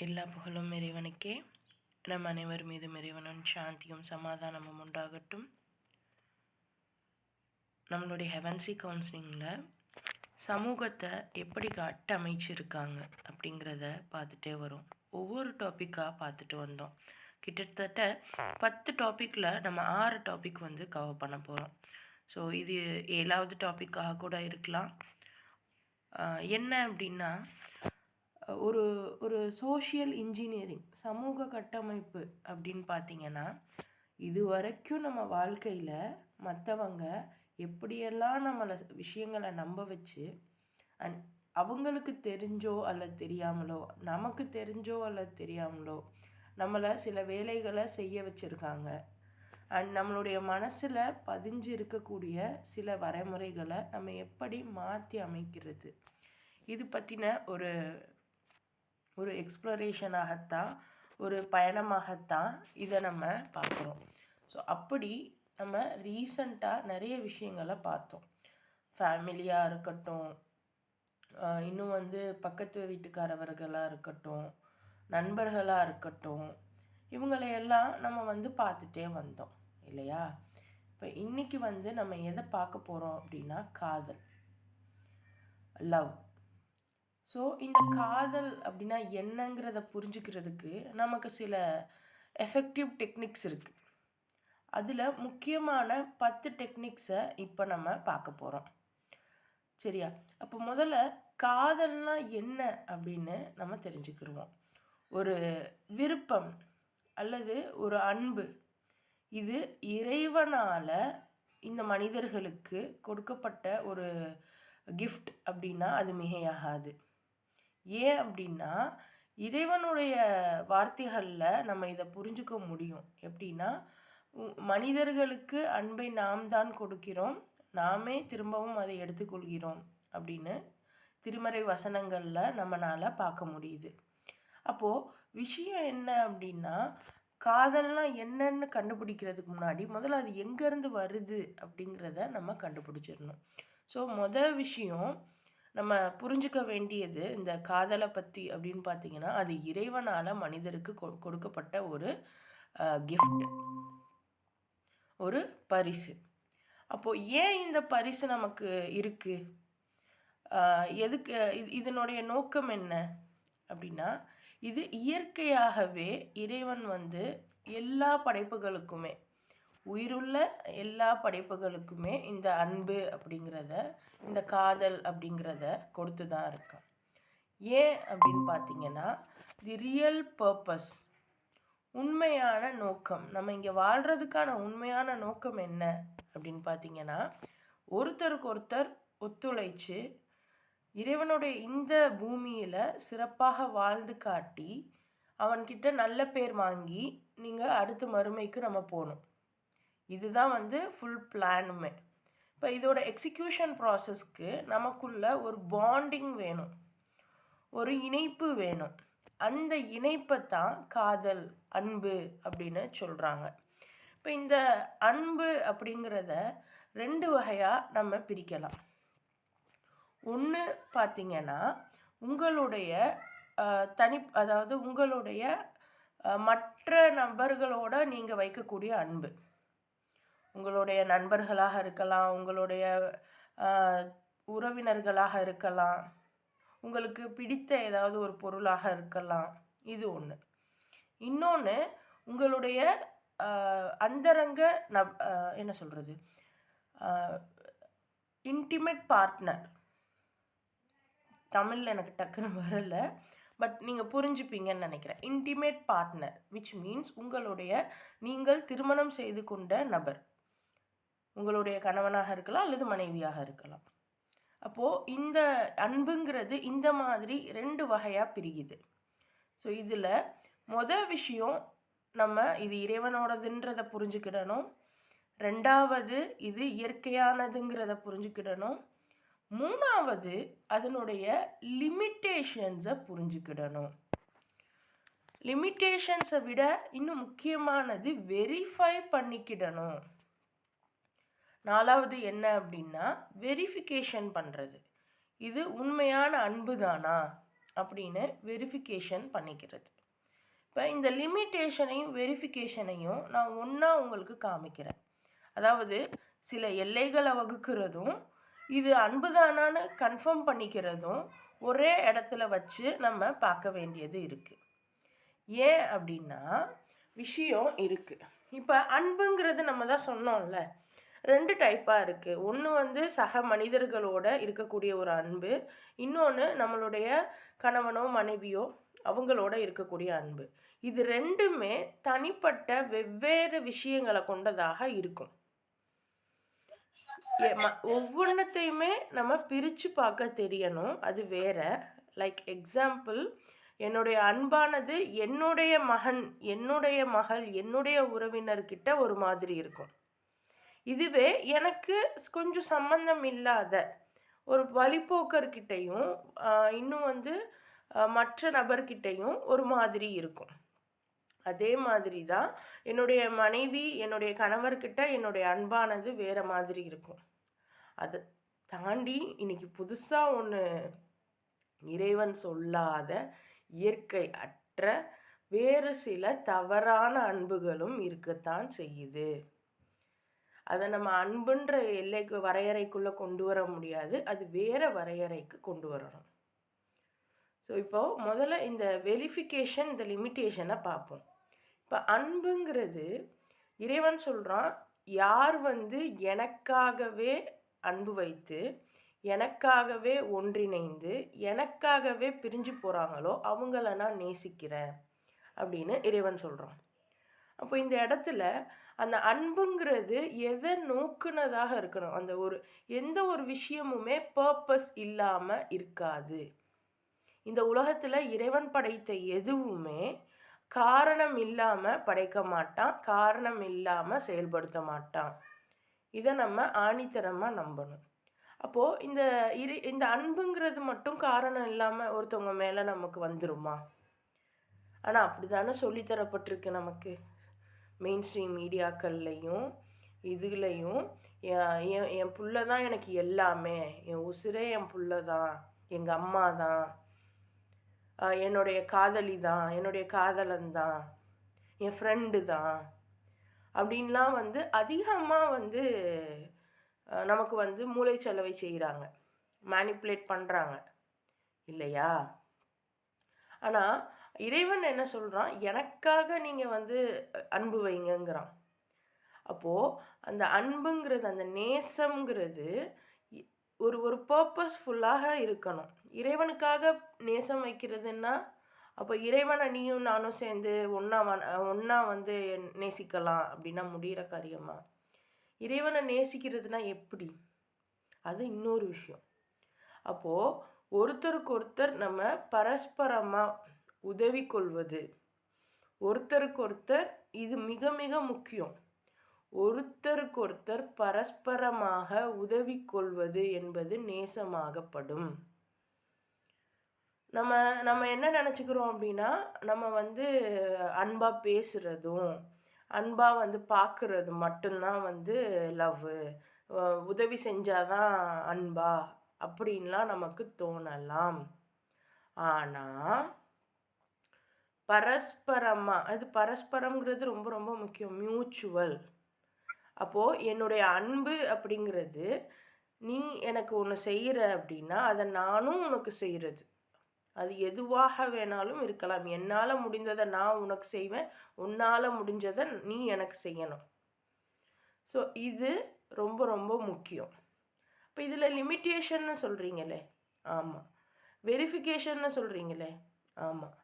எல்லா புகழும் இறைவனுக்கே. நம் அனைவர் மீதும் இறைவனின் சாந்தியும் சமாதானமும் உண்டாகட்டும். நம்மளுடைய ஹெவன்சி கவுன்சிலிங்கில் சமூகத்தை எப்படி கட்டமைச்சிருக்காங்க அப்படிங்கிறத பார்த்துட்டே வரும். ஒவ்வொரு டாப்பிக்காக பார்த்துட்டு வந்தோம். கிட்டத்தட்ட 10 டாப்பிக்கில் நம்ம 6 டாபிக் கவர் பண்ண போகிறோம். ஸோ இது 7வது டாப்பிக்காக கூட இருக்கலாம். என்ன அப்படின்னா, ஒரு ஒரு சோஷியல் இன்ஜினியரிங், சமூக கட்டமைப்பு அப்படின்னு பார்த்திங்கன்னா, இது வரைக்கும் நம்ம வாழ்க்கையில் மற்றவங்க எப்படியெல்லாம் நம்மளை விஷயங்களை நம்ப வச்சு அவங்களுக்கு தெரிஞ்சோ அல்லது தெரியாமலோ, நமக்கு தெரிஞ்சோ அல்லது தெரியாமலோ நம்மளை சில வேலைகளை செய்ய வச்சுருக்காங்க. நம்மளுடைய மனசில் பதிஞ்சு இருக்கக்கூடிய சில வரைமுறைகளை நம்ம எப்படி மாற்றி அமைக்கிறது, இது பற்றின ஒரு எக்ஸ்ப்ளரேஷனாகத்தான், ஒரு பயணமாகத்தான் இதை நம்ம பார்க்குறோம். ஸோ அப்படி நம்ம ரீசண்டாக நிறைய விஷயங்களை பார்த்தோம். ஃபேமிலியாக இருக்கட்டும், இன்னும் பக்கத்து வீட்டுக்காரவர்களாக இருக்கட்டும், நண்பர்களாக இருக்கட்டும், இவங்களையெல்லாம் நம்ம பார்த்துட்டே வந்தோம் இல்லையா? இப்போ இன்றைக்கி நம்ம எதை பார்க்க போகிறோம் அப்படின்னா, காதல், லவ். ஸோ இந்த காதல் அப்படின்னா என்னங்கிறத புரிஞ்சுக்கிறதுக்கு நமக்கு சில எஃபெக்டிவ் டெக்னிக்ஸ் இருக்குது. அதில் முக்கியமான 10 டெக்னிக்ஸை இப்போ நம்ம பார்க்க போகிறோம். சரியா? அப்போ முதல்ல காதல்னால் என்ன அப்படின்னு நம்ம தெரிஞ்சுக்கிடுவோம். ஒரு விருப்பம் அல்லது ஒரு அன்பு, இது இறைவனால் இந்த மனிதர்களுக்கு கொடுக்கப்பட்ட ஒரு கிஃப்ட் அப்படின்னா அது மிகையாகாது. ஏன் அப்படின்னா, இறைவனுடைய வார்த்தைகளில் நம்ம இதை புரிஞ்சுக்க முடியும். எப்படின்னா, மனிதர்களுக்கு அன்பை நாம் தான் கொடுக்கிறோம், நாமே திரும்பவும் அதை எடுத்துக்கொள்கிறோம் அப்படின்னு திருமறை வசனங்களில் நம்மளால் பார்க்க முடியுது. அப்போது விஷயம் என்ன அப்படின்னா, காதல்னால் என்னன்னு கண்டுபிடிக்கிறதுக்கு முன்னாடி முதல்ல அது எங்கேருந்து வருது அப்படிங்கிறத நம்ம கண்டுபிடிச்சிடணும். ஸோ விஷயம் நம்ம புரிஞ்சுக்க வேண்டியது இந்த காதலை பற்றி அப்படின்னு பார்த்திங்கன்னா, அது இறைவனால் மனிதருக்கு கொடுக்கப்பட்ட ஒரு கிஃப்ட், ஒரு பரிசு. அப்போது ஏன் இந்த பரிசு நமக்கு இருக்குது, எதுக்கு, இதனுடைய நோக்கம் என்ன அப்படின்னா, இது இயற்கையாகவே இறைவன் எல்லா படைப்புகளுக்குமே, உயிருள்ள எல்லா படைப்புகளுக்குமே இந்த அன்பு அப்படிங்கிறத, இந்த காதல் அப்படிங்கிறத கொடுத்து தான் இருக்கான். ஏன் அப்படின்னு பார்த்திங்கன்னா, தி ரியல் பர்பஸ், உண்மையான நோக்கம், நம்ம இங்கே வாழ்கிறதுக்கான உண்மையான நோக்கம் என்ன அப்படின்னு பார்த்திங்கன்னா, ஒருத்தருக்கு ஒருத்தர் ஒத்துழைச்சு இறைவனுடைய இந்த பூமியில் சிறப்பாக வாழ்ந்து காட்டி அவன்கிட்ட நல்ல பேர் வாங்கி நீங்கள் அடுத்த மறுமைக்கு நம்ம போகணும். இதுதான் ஃபுல் பிளானுமே. இப்போ இதோட எக்ஸிக்யூஷன் ப்ராசஸ்க்கு நமக்குள்ள ஒரு பாண்டிங் வேணும், ஒரு இணைப்பு வேணும். அந்த இணைப்பை தான் காதல், அன்பு அப்படின்னு சொல்கிறாங்க. இப்போ இந்த அன்பு அப்படிங்கிறத 2 வகையாக நம்ம பிரிக்கலாம். ஒன்று பார்த்திங்கன்னா, உங்களுடைய அதாவது உங்களுடைய மற்ற நபர்களோடு நீங்கள் வைக்கக்கூடிய அன்பு, உங்களுடைய நண்பர்களாக இருக்கலாம், உங்களுடைய உறவினர்களாக இருக்கலாம், உங்களுக்கு பிடித்த ஏதாவது ஒரு பொருளாக இருக்கலாம். இது ஒன்று. இன்னொன்று, உங்களுடைய அந்தரங்க என்ன சொல்கிறது, இன்டிமேட் பார்ட்னர். தமிழில் எனக்கு டக்குன்னு வரலை, பட் நீங்கள் புரிஞ்சுப்பீங்கன்னு நினைக்கிறேன். இன்டிமேட் பார்ட்னர் விச் மீன்ஸ் நீங்கள் திருமணம் செய்து கொண்ட நபர், உங்களுடைய கணவனாக இருக்கலாம் அல்லது மனைவியாக இருக்கலாம். அப்போது இந்த அன்புங்கிறது இந்த மாதிரி 2 வகையாக பிரியுது. ஸோ இதில் விஷயம், நம்ம இது இறைவனோடதுன்றதை புரிஞ்சுக்கிடணும். 2வது, இது இயற்கையானதுங்கிறத புரிஞ்சுக்கிடணும். 3வது, அதனுடைய லிமிட்டேஷன்ஸை புரிஞ்சுக்கிடணும். லிமிட்டேஷன்ஸை விட இன்னும் முக்கியமானது வெரிஃபை பண்ணிக்கிடணும். 4வது என்ன அப்படின்னா, வெரிஃபிகேஷன் பண்ணுறது. இது உண்மையான அன்பு தானா அப்படின்னு வெரிஃபிகேஷன் பண்ணிக்கிறது. இப்போ இந்த லிமிட்டேஷனையும் வெரிஃபிகேஷனையும் நான் ஒன்றா உங்களுக்கு காமிக்கிறேன். அதாவது சில எல்லைகளை வகுக்கிறதும் இது அன்புதானான்னு கன்ஃபார்ம் பண்ணிக்கிறதும் ஒரே இடத்துல வச்சு நம்ம பார்க்க வேண்டியது இருக்குது. ஏன் அப்படின்னா விஷயம் இருக்குது. இப்போ அன்புங்கிறது நம்ம தான் சொன்னோம்ல, 2 டைப்பாக இருக்குது. ஒன்று சக மனிதர்களோட இருக்கக்கூடிய ஒரு அன்பு, இன்னொன்று நம்மளுடைய கணவனோ மனைவியோ அவங்களோட இருக்கக்கூடிய அன்பு. இது 2மே தனிப்பட்ட வெவ்வேறு விஷயங்களை கொண்டதாக இருக்கும். ஒவ்வொன்றத்தையுமே நம்ம பிரித்து பார்க்க தெரியணும். அது வேற. லைக் எக்ஸாம்பிள், என்னுடைய அன்பானது என்னுடைய மகன், என்னுடைய மகள், என்னுடைய உறவினர்கிட்ட ஒரு மாதிரி இருக்கும். இதுவே எனக்கு கொஞ்சம் சம்பந்தம் இல்லாத ஒரு வழிப்போக்கர்கிட்டையும் இன்னும் மற்ற நபர்கிட்டையும் ஒரு மாதிரி இருக்கும். அதே மாதிரி தான் என்னுடைய மனைவி, என்னுடைய கணவர்கிட்ட என்னுடைய அன்பானது வேறு மாதிரி இருக்கும். அதை தாண்டி இன்னைக்கு புதுசாக ஒன்று இறைவன் சொல்லாத இயற்கை அற்ற வேறு சில தவறான அன்புகளும் இருக்கத்தான் செய்யுது. அதை நம்ம அன்புன்ற எல்லைக்கு வரையறைக்குள்ளே கொண்டு வர முடியாது. அது வேறு வரையறைக்கு கொண்டு வரணும். ஸோ இப்போது முதல்ல இந்த வெரிஃபிகேஷன், இந்த லிமிட்டேஷனை பார்ப்போம். இப்போ அன்புங்கிறது இறைவன் சொல்கிறான், யார் எனக்காகவே அன்பு வைத்து எனக்காகவே ஒன்றிணைந்து எனக்காகவே பிரிஞ்சு போகிறாங்களோ அவங்கள நான் நேசிக்கிறேன் அப்படின்னு இறைவன் சொல்கிறான். அப்போ இந்த இடத்துல அந்த அன்புங்கிறது எதை நோக்குனதாக இருக்கணும். அந்த எந்த ஒரு விஷயமுமே பர்பஸ் இல்லாமல் இருக்காது. இந்த உலகத்தில் இறைவன் படைத்த எதுவுமே காரணம் இல்லாமல் படைக்க மாட்டான், காரணம் இல்லாமல் செயல்படுத்த மாட்டான். இதை நம்ம ஆணித்தரமாக நம்பணும். அப்போது இந்த அன்புங்கிறது மட்டும் காரணம் இல்லாமல் ஒருத்தவங்க மேலே நமக்கு வந்துருமா? ஆனால் அப்படி தானே சொல்லித்தரப்பட்டிருக்கு நமக்கு. மெயின் ஸ்ட்ரீம் மீடியாக்கள்லையும் இதுலையும் என் புள்ள தான் எனக்கு எல்லாமே, என் உசுரே என் புள்ள தான், எங்கள் அம்மா தான், என்னுடைய காதலி தான், என்னுடைய காதலன் தான், என் ஃப்ரெண்டு தான் அப்படின்லாம் அதிகமாக நமக்கு மூளை செலவை செய்கிறாங்க, மேனிப்புலேட் பண்ணுறாங்க இல்லையா? ஆனால் இறைவன் என்ன சொல்கிறான், எனக்காக நீங்கள் அன்பு வைங்கங்கிறான். அப்போது அந்த அன்புங்கிறது, அந்த நேசம்ங்கிறது ஒரு பர்பஸ்ஃபுல்லாக இருக்கணும். இறைவனுக்காக நேசம் வைக்கிறதுன்னா அப்போ இறைவனை நீயும் நானும் சேர்ந்து ஒன்றா நேசிக்கலாம் அப்படின்னா முடிகிற காரியமா? இறைவனை நேசிக்கிறதுனா எப்படி? அது இன்னொரு விஷயம். அப்போது ஒருத்தருக்கு ஒருத்தர் நம்ம பரஸ்பரமாக உதவி கொள்வது, ஒருத்தருக்கு ஒருத்தர், இது மிக மிக முக்கியம். ஒருத்தருக்கு ஒருத்தர் பரஸ்பரமாக உதவி கொள்வது என்பது நேசமாகப்படும். நம்ம என்ன நினச்சிக்கிறோம் அப்படின்னா, நம்ம அன்பாக பேசுகிறதும் அன்பாக பார்க்குறது மட்டும்தான் லவ்வு, உதவி செஞ்சாதான் அன்பா அப்படின்லாம் நமக்கு தோணலாம். ஆனால் பரஸ்பரமாக, அது பரஸ்பரம்ங்கிறது ரொம்ப ரொம்ப முக்கியம், மியூச்சுவல். அப்போது என்னுடைய அன்பு அப்படிங்கிறது, நீ எனக்கு ஒன்று செய்கிற அப்படின்னா அதை நானும் உனக்கு செய்கிறது. அது எதுவாக வேணாலும் இருக்கலாம். என்னால் முடிந்ததை நான் உனக்கு செய்வேன், உன்னால் முடிஞ்சதை நீ எனக்கு செய்யணும். ஸோ இது ரொம்ப ரொம்ப முக்கியம். இப்போ இதில் லிமிட்டேஷன்னு சொல்கிறீங்களே, ஆமாம். வெரிஃபிகேஷன்னு சொல்கிறீங்களே, ஆமாம்.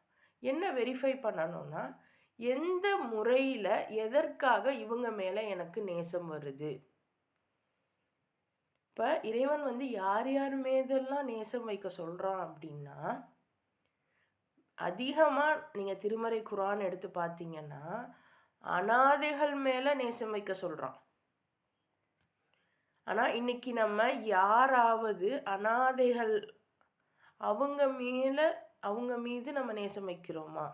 என்ன வெரிஃபை பண்ணணும்னா, எந்த முறையில் எதற்காக இவங்க மேலே எனக்கு நேசம் வருது. இப்போ இறைவன் யார் யார் மீதெல்லாம் நேசம் வைக்க சொல்கிறான் அப்படின்னா, அதிகமாக நீங்கள் திருமறை குரான் எடுத்து பார்த்தீங்கன்னா அனாதைகள் மேலே நேசம் வைக்க சொல்கிறான். ஆனால் இன்னைக்கு நம்ம யாராவது அனாதைகள் அவங்க மீது நம்ம நேசம் வைக்கிறோமா?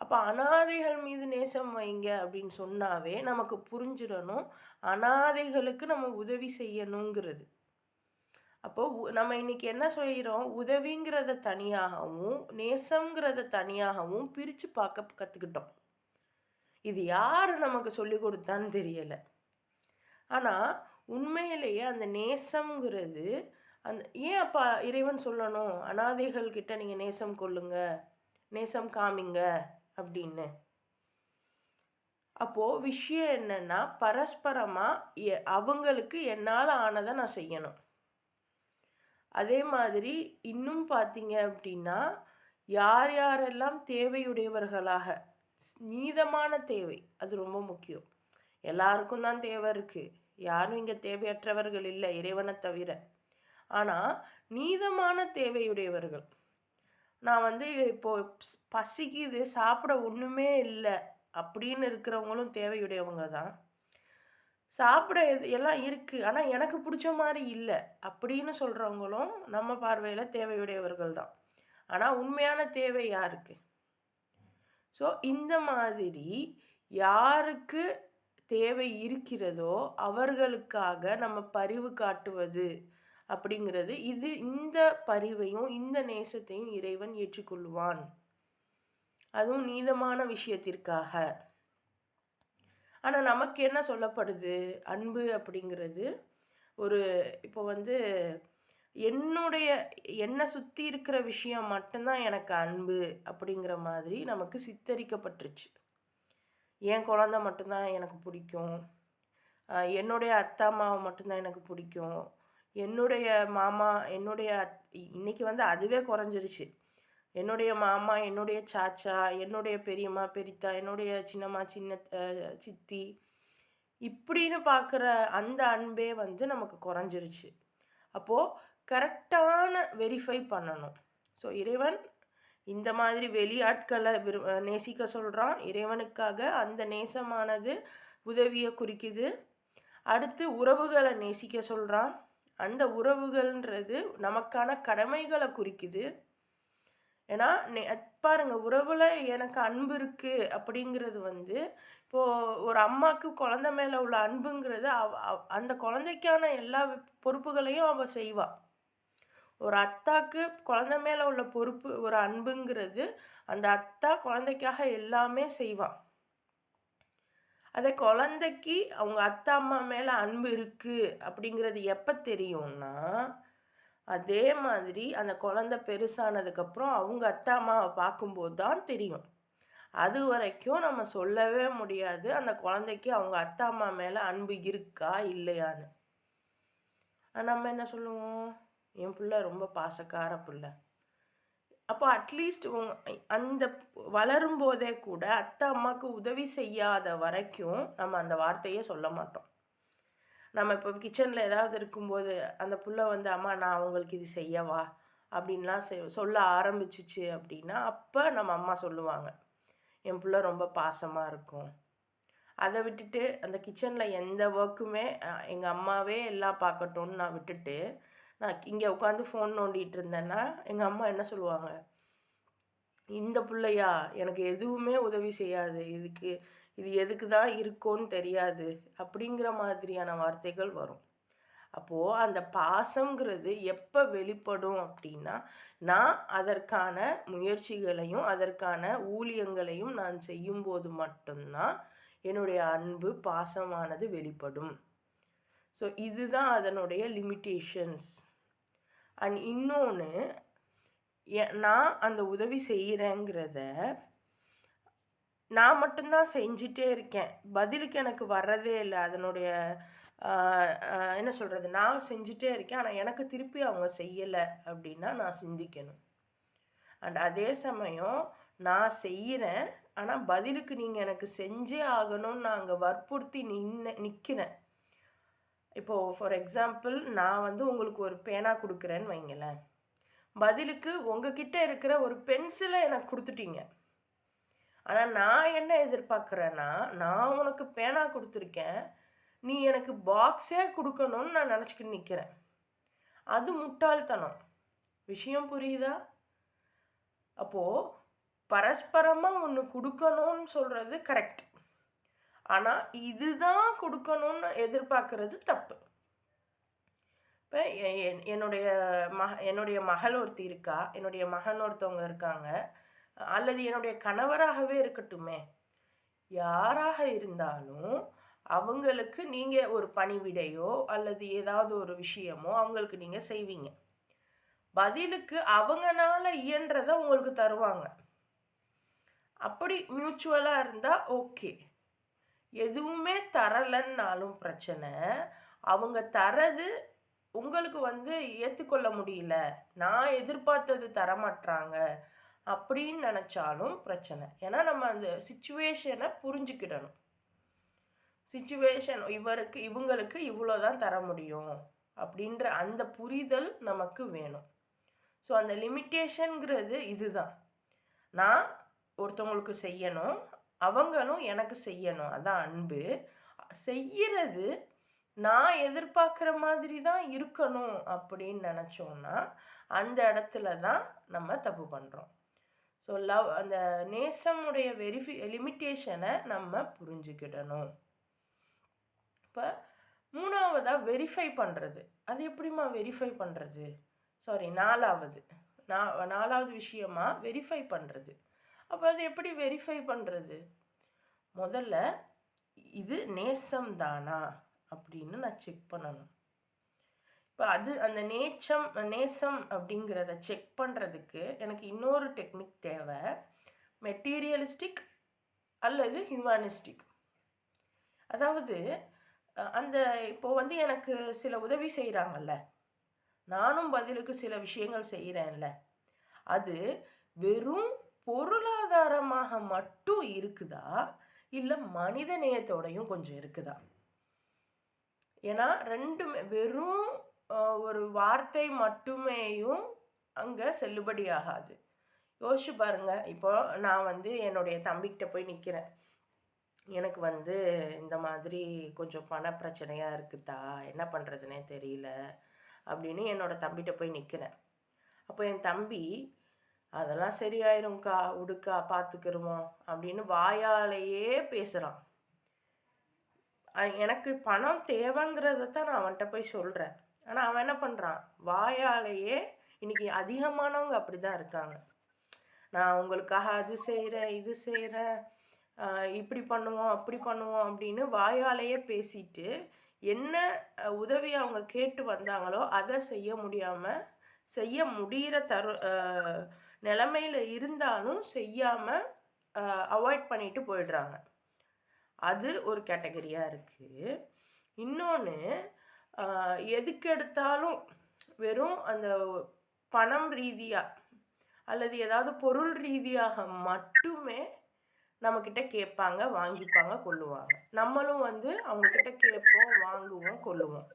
அப்போ அனாதைகள் மீது நேசம் வைங்க அப்படின்னு சொன்னாவே நமக்கு புரிஞ்சிடணும், அனாதைகளுக்கு நம்ம உதவி செய்யணுங்கிறது. அப்போது நம்ம இன்றைக்கி என்ன செய்கிறோம், உதவிங்கிறத தனியாகவும் நேசங்கிறத தனியாகவும் பிரித்து பார்க்க கற்றுக்கிட்டோம். இது யார் நமக்கு சொல்லி கொடுத்தான்னு தெரியலை. ஆனால் உண்மையிலேயே அந்த நேசம்ங்கிறது ஏன் அப்போ இறைவன் சொல்லணும், அனாதைகள் கிட்ட நீங்கள் நேசம் கொள்ளுங்க, நேசம் காமிங்க அப்படின்னு. அப்போது விஷயம் என்னென்னா, பரஸ்பரமாக அவங்களுக்கு என்னால் ஆனதை நான் செய்யணும். அதே மாதிரி இன்னும் பார்த்தீங்க அப்படின்னா, யார் யாரெல்லாம் தேவையுடையவர்களாக, நீதமான தேவை அது ரொம்ப முக்கியம். எல்லாருக்கும் தான் தேவை இருக்குது, யாரும் இங்கே தேவையற்றவர்கள் இல்லை இறைவனை தவிர. ஆனால் நீதமான தேவையுடையவர்கள், நான் இப்போது பசிக்குது சாப்பிட ஒன்றுமே இல்லை அப்படின்னு இருக்கிறவங்களும் தேவையுடையவங்க தான். சாப்பிட எல்லாம் இருக்குது ஆனால் எனக்கு பிடிச்ச மாதிரி இல்லை அப்படின்னு சொல்கிறவங்களும் நம்ம பார்வையில் தேவையுடையவர்கள் தான். ஆனால் உண்மையான தேவை யாருக்கு? ஸோ இந்த மாதிரி யாருக்கு தேவை இருக்கிறதோ அவர்களுக்காக நம்ம பரிவு காட்டுவது அப்படிங்கிறது, இந்த பரிவையும் இந்த நேசத்தையும் இறைவன் ஏற்றுக்கொள்வான், அதுவும் நீதமான விஷயத்திற்காக. ஆனால் நமக்கு என்ன சொல்லப்படுது, அன்பு அப்படிங்கிறது இப்போ என்னை சுற்றி இருக்கிற விஷயம் மட்டும்தான் எனக்கு அன்பு அப்படிங்கிற மாதிரி நமக்கு சித்தரிக்கப்பட்டுருச்சு. என் குழந்த மட்டும்தான் எனக்கு பிடிக்கும், என்னுடைய அத்தா அம்மாவை மட்டும்தான் எனக்கு பிடிக்கும், என்னுடைய மாமா இன்னைக்கு அதுவே குறைஞ்சிருச்சு. என்னுடைய மாமா, என்னுடைய சாச்சா, என்னுடைய பெரியம்மா பெரியத்தா, என்னுடைய சின்னம்மா சித்தி இப்படின்னு பார்க்குற அந்த அன்பே நமக்கு குறைஞ்சிருச்சு. அப்போது கரெக்டான வெரிஃபை பண்ணணும். ஸோ இறைவன் இந்த மாதிரி வெளியாட்களை நேசிக்க சொல்கிறான். இறைவனுக்காக அந்த நேசமானது உதவியை குறிக்குது. அடுத்து உறவுகளை நேசிக்க சொல்கிறான். அந்த உறவுகள்ன்றது நமக்கான கடமைகளை குறிக்குது. ஏன்னா பாருங்கள், உறவில் எனக்கு அன்பு இருக்குது அப்படிங்கிறது இப்போது ஒரு அம்மாவுக்கு குழந்த மேலே உள்ள அன்புங்கிறது அந்த குழந்தைக்கான எல்லா பொறுப்புகளையும் அவள் செய்வாள். ஒரு அத்தாக்கு குழந்த மேலே உள்ள பொறுப்பு ஒரு அன்புங்கிறது, அந்த அத்தா குழந்தைக்காக எல்லாமே செய்வான். அதே குழந்தைக்கு அவங்க அத்தா அம்மா மேலே அன்பு இருக்குது அப்படிங்கிறது எப்போ தெரியும்னா, அதே மாதிரி அந்த குழந்தை பெருசானதுக்கப்புறம் அவங்க அத்தா அம்மாவை பார்க்கும்போது தான் தெரியும். அது வரைக்கும் நம்ம சொல்லவே முடியாது அந்த குழந்தைக்கு அவங்க அத்தா அம்மா மேலே அன்பு இருக்கா இல்லையான்னு. நம்ம என்ன சொல்லுவோம், என் பிள்ளை ரொம்ப பாசக்கார பிள்ளை. அப்போ அட்லீஸ்ட் அந்த வளரும்போதே கூட அத்தா அம்மாவுக்கு உதவி செய்யாத வரைக்கும் நம்ம அந்த வார்த்தையே சொல்ல மாட்டோம். நம்ம இப்போ கிச்சனில் ஏதாவது இருக்கும்போது அந்த புள்ள அம்மா நான் அவங்களுக்கு இது செய்யவா அப்படின்லாம் சொல்ல ஆரம்பிச்சிச்சு அப்படின்னா, அப்போ நம்ம அம்மா சொல்லுவாங்க, என் பிள்ளை ரொம்ப பாசமாக இருக்கும். அதை விட்டுட்டு அந்த கிச்சனில் எந்த ஒர்க்குமே எங்கள் அம்மாவே எல்லாம் பார்க்கட்டும்னு நான் விட்டுட்டு நான் இங்கே உட்காந்து ஃபோன் நோண்டிகிட்டு இருந்தேன்னா எங்கள் அம்மா என்ன சொல்லுவாங்க, இந்த பிள்ளையா எனக்கு எதுவுமே உதவி செய்யாது, இது எதுக்கு தான் இருக்கோன்னு தெரியாது அப்படிங்கிற மாதிரியான வார்த்தைகள் வரும். அப்போது அந்த பாசங்கிறது எப்போ வெளிப்படும் அப்படின்னா, நான் அதற்கான முயற்சிகளையும் அதற்கான ஊழியங்களையும் நான் செய்யும்போது மட்டும்தான் என்னுடைய அன்பு பாசமானது வெளிப்படும். ஸோ இதுதான் அதனுடைய லிமிட்டேஷன்ஸ். அண்ட் இன்னொன்று, நான் அந்த உதவி செய்கிறேங்கிறத நான் மட்டும்தான் செஞ்சிட்டே இருக்கேன், பதிலுக்கு எனக்கு வர்றதே இல்லை. அதனுடைய என்ன சொல்கிறது, நான் செஞ்சிட்டே இருக்கேன் ஆனால் எனக்கு திருப்பி அவங்க செய்யலை அப்படின்னா நான் சிந்திக்கணும். அண்ட் அதே சமயம் நான் செய்கிறேன் ஆனால் பதிலுக்கு நீங்கள் எனக்கு செஞ்சே ஆகணும்னு நான் அங்கே வற்புறுத்தி நிற்கிறேன். இப்போது ஃபார் எக்ஸாம்பிள், நான் உங்களுக்கு ஒரு பேனா கொடுக்குறேன்னு வைங்களேன், பதிலுக்கு உங்ககிட்ட இருக்கிற ஒரு பென்சிலை எனக்கு கொடுத்துட்டீங்க. ஆனால் நான் என்ன எதிர்பார்க்குறேன்னா, நான் உனக்கு பேனா கொடுத்துருக்கேன், நீ எனக்கு பாக்ஸே கொடுக்கணும்னு நான் நினச்சிக்கிட்டு நிற்கிறேன். அது முட்டாள்தனம். விஷயம் புரியுதா? அப்போது பரஸ்பரமாக ஒன்று கொடுக்கணும்னு சொல்கிறது கரெக்ட், ஆனால் இதுதான் கொடுக்கணும்னு எதிர்பார்க்கறது தப்பு. இப்போ என்னுடைய மகள் ஒருத்தி இருக்கா, என்னுடைய மகன் ஒருத்தவங்க இருக்காங்க, அல்லது என்னுடைய கணவராகவே இருக்கட்டுமே, யாராக இருந்தாலும் அவங்களுக்கு நீங்கள் ஒரு பணிவிடையோ அல்லது ஏதாவது ஒரு விஷயமோ அவங்களுக்கு நீங்கள் செய்வீங்க. பதிலுக்கு அவங்கனால இயன்றதை உங்களுக்கு தருவாங்க. அப்படி மியூச்சுவலாக இருந்தால் ஓகே. எதுவுமே தரலைன்னாலும் பிரச்சனை, அவங்க தரது உங்களுக்கு ஏற்றுக்கொள்ள முடியல, நான் எதிர்பார்த்தது தரமாட்றாங்க அப்படின்னு நினச்சாலும் பிரச்சனை. ஏன்னா நம்ம அந்த சிச்சுவேஷனை புரிஞ்சுக்கிடணும். சிச்சுவேஷன் இவங்களுக்கு இவ்வளோ தான் தர முடியும் அப்படின்ற அந்த புரிதல் நமக்கு வேணும். ஸோ அந்த லிமிட்டேஷனுங்கிறது இதுதான். நான் ஒருத்தவங்களுக்கு செய்யணும், அவங்களும் எனக்கு செய்யணும். அதான் அன்பு. செய்கிறது நான் எதிர்பார்க்குற மாதிரி தான் இருக்கணும் அப்படின்னு நினச்சோன்னா அந்த இடத்துல தான் நம்ம தப்பு பண்ணுறோம். ஸோ அந்த நேசமுடைய லிமிட்டேஷனை நம்ம புரிஞ்சுக்கிடணும். இப்போ மூணாவதாக வெரிஃபை பண்ணுறது. அது எப்படிம்மா வெரிஃபை பண்ணுறது? நாலாவது விஷயமா வெரிஃபை பண்ணுறது. அப்போ அது எப்படி வெரிஃபை பண்ணுறது? முதல்ல இது நேசம் தானா அப்படின்னு நான் செக் பண்ணணும். இப்போ அந்த நேசம் அப்படிங்கிறத செக் பண்ணுறதுக்கு எனக்கு இன்னொரு டெக்னிக் தேவை. மெட்டீரியலிஸ்டிக் அல்லது ஹியூமனிஸ்டிக். அதாவது இப்போது எனக்கு சில உதவி செய்கிறாங்கல்ல, நானும் பதிலுக்கு சில விஷயங்கள் செய்கிறேன்ல, அது வெறும் பொருளாதாரமாக மட்டும் இருக்குதா இல்லை மனித நேயத்தோடையும் கொஞ்சம் இருக்குதா? ஏன்னா ரெண்டுமே வெறும் ஒரு வார்த்தை மட்டுமேயும் அங்கே செல்லுபடி ஆகாது. யோசிச்சு பாருங்க. இப்போ நான் என்னுடைய தம்பிக்கிட்ட போய் நிற்கிறேன், எனக்கு இந்த மாதிரி கொஞ்சம் பண பிரச்சனையாக இருக்குதா, என்ன பண்ணுறதுனே தெரியல அப்படின்னு என்னோடய தம்பிகிட்ட போய் நிற்கிறேன். அப்போ என் தம்பி அதெல்லாம் சரியாயிரும்க்கா, உடுக்கா, பார்த்துக்கிறோம் அப்படின்னு வாயாலேயே பேசுகிறான். எனக்கு பணம் தேவைங்கிறதான் நான் அவன்கிட்ட போய் சொல்கிறேன். ஆனால் அவன் என்ன பண்ணுறான், வாயாலேயே. இன்றைக்கி அதிகமானவங்க அப்படி தான் இருக்காங்க. நான் உங்களுக்காக அது செய்கிறேன், இது செய்கிறேன், இப்படி பண்ணுவோம், அப்படி பண்ணுவோம் அப்படின்னு வாயாலேயே பேசிட்டு என்ன உதவி அவங்க கேட்டு வந்தாங்களோ அதை செய்ய முடிகிற நிலைமையில் இருந்தாலும் செய்யாமல் அவாய்ட் பண்ணிட்டு போயிடுறாங்க. அது ஒரு கேட்டகரியாக இருக்குது. இன்னொன்று, எதுக்கு எடுத்தாலும் வெறும் அந்த பணம் ரீதியாக அல்லது ஏதாவது பொருள் ரீதியாக மட்டுமே நம்மக்கிட்ட கேட்பாங்க, வாங்கிப்பாங்க, கொள்ளுவாங்க. நம்மளும் அவங்கக்கிட்ட கேட்போம், வாங்குவோம், கொள்ளுவோம்.